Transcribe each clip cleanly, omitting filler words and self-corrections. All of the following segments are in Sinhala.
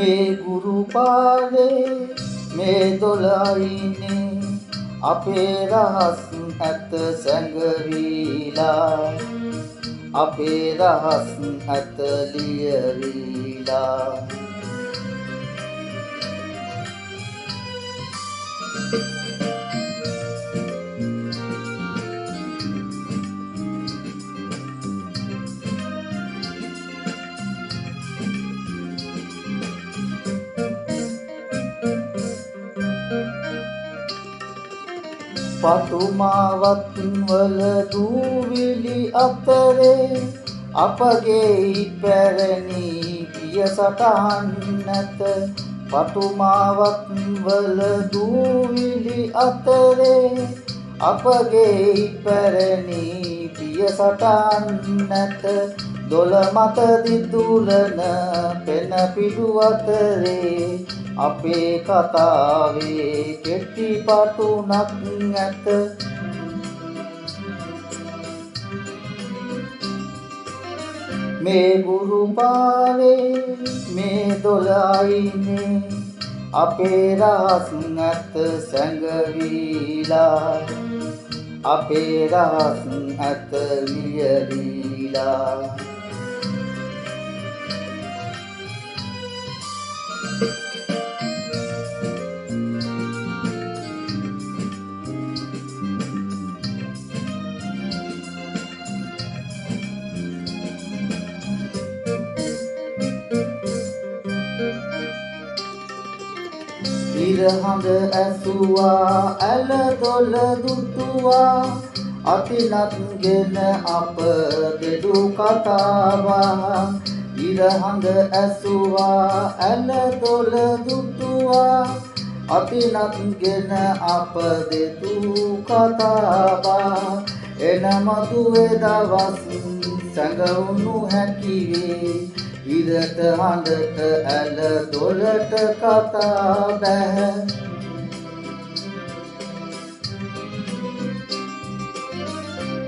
මේ ගුරු පාරේ මේ දොළයිනේ අපේ රහස් ඇත සැඟවිලා අපේ රහස් ඇත ලියවිලා පතුමාවත් වල දූවිලි අතරේ අපගේ පැරණි පිය සටහන් නැත පතුමාවත් වල දූවිලි අතරේ අපගේ පැරණි පිය සටහන් නැත දොළ මත දිතුලන පෙන පිටු අතරේ අපේ කතාවේ කෙටි පටුනක් ඇත මේ ගුරු පාරේ මේ දොළයිනේ අපේ රහස් ඇත සැඟවිලා අපේ රහස් ඇත ලියවිලා ඉරහඳ ඇසුවා ඇල දොළ දුටුවා අතිනත් ගෙන අප දෙඩු කතාවා ඉරහඳ ඇසුවා ඇල දොළ දුටුවා අතිනත් ගෙන අප දෙඩු කතාවා එන මතුවේ දවස් සැඟවුණු හැකිවේ ඉරට හඬට ඇල දොළට කතා බෑ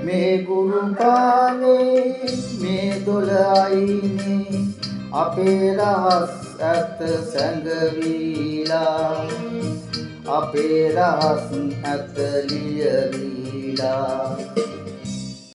මේ ගුරු පාරේ මේ දොළයිනේ අපේ රහස් ඇත සැඟවිලා අපේ රහස් ඇත ලියවිලා